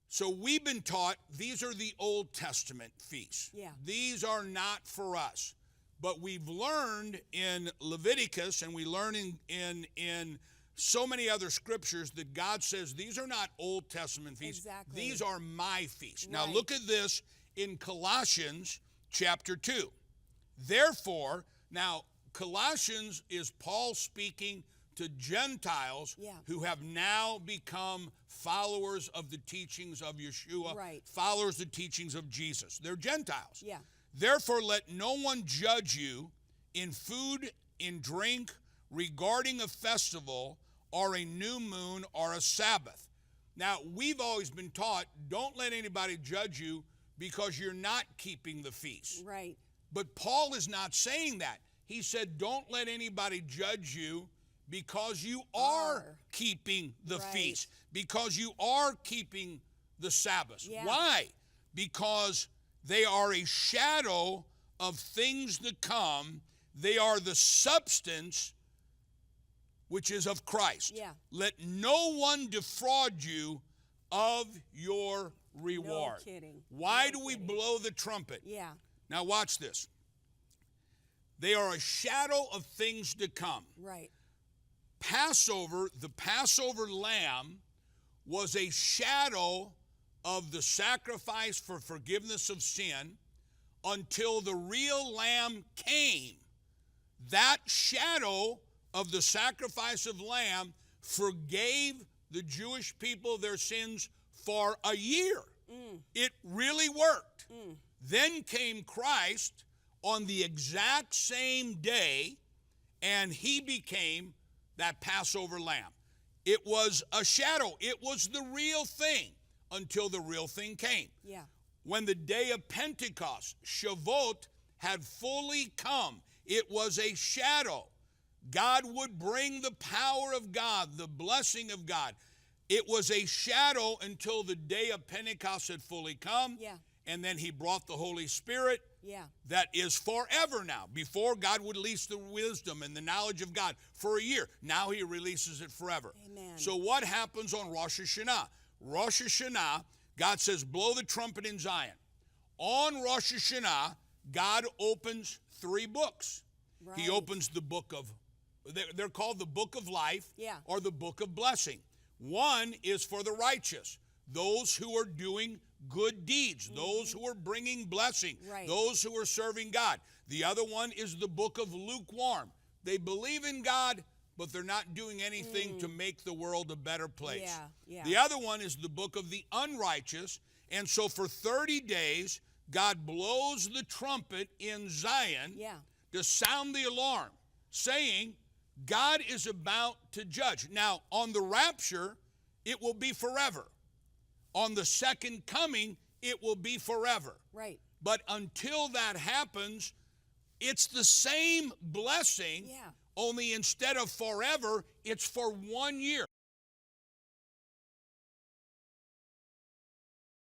So we've been taught these are the Old Testament feasts. Yeah. These are not for us. But we've learned in Leviticus, and we learn in so many other scriptures that God says these are not Old Testament feasts. Exactly. These are my feasts. Right. Now look at this in Colossians chapter 2. Therefore, now Colossians is Paul speaking to Gentiles who have now become followers of the teachings of Yeshua, followers of the teachings of Jesus. They're Gentiles. Yeah. Therefore, let no one judge you in food, in drink, regarding a festival, or a new moon, or a Sabbath. Now, we've always been taught, don't let anybody judge you because you're not keeping the feast. Right. But Paul is not saying that. He said, don't let anybody judge you because you are keeping the feast, because you are keeping the Sabbath. Yeah. Why? Because they are a shadow of things to come. They are the substance which is of Christ. Yeah. Let no one defraud you of your reward. No kidding. Why do we blow the trumpet? Yeah. Now watch this. They are a shadow of things to come. Right. Passover, the Passover lamb, was a shadow of the sacrifice for forgiveness of sin until the real lamb came. That shadow of the sacrifice of lamb forgave the Jewish people their sins for a year. It really worked. Then came Christ on the exact same day, and he became that Passover lamb. It was a shadow. It was the real thing until the real thing came. Yeah. When the day of Pentecost, Shavuot, had fully come, it was a shadow. God would bring the power of God, the blessing of God. It was a shadow until the day of Pentecost had fully come. Yeah. And then he brought the Holy Spirit. Yeah. That is forever now. Before, God would release the wisdom and the knowledge of God for a year. Now he releases it forever. Amen. So what happens on Rosh Hashanah? Rosh Hashanah, God says, blow the trumpet in Zion. On Rosh Hashanah, God opens 3 books. Right. He opens the book of, they're called the book of life or the book of blessing. One is for the righteous, those who are doing good deeds, those who are bringing blessing, those who are serving God. The other one is the book of lukewarm. They believe in God, but they're not doing anything to make the world a better place. Yeah. The other one is the book of the unrighteous. And so for 30 days, God blows the trumpet in Zion to sound the alarm, saying, God is about to judge. Now, on the rapture, it will be forever. On the second coming, it will be forever. Right. But until that happens, it's the same blessing, only instead of forever, it's for 1 year.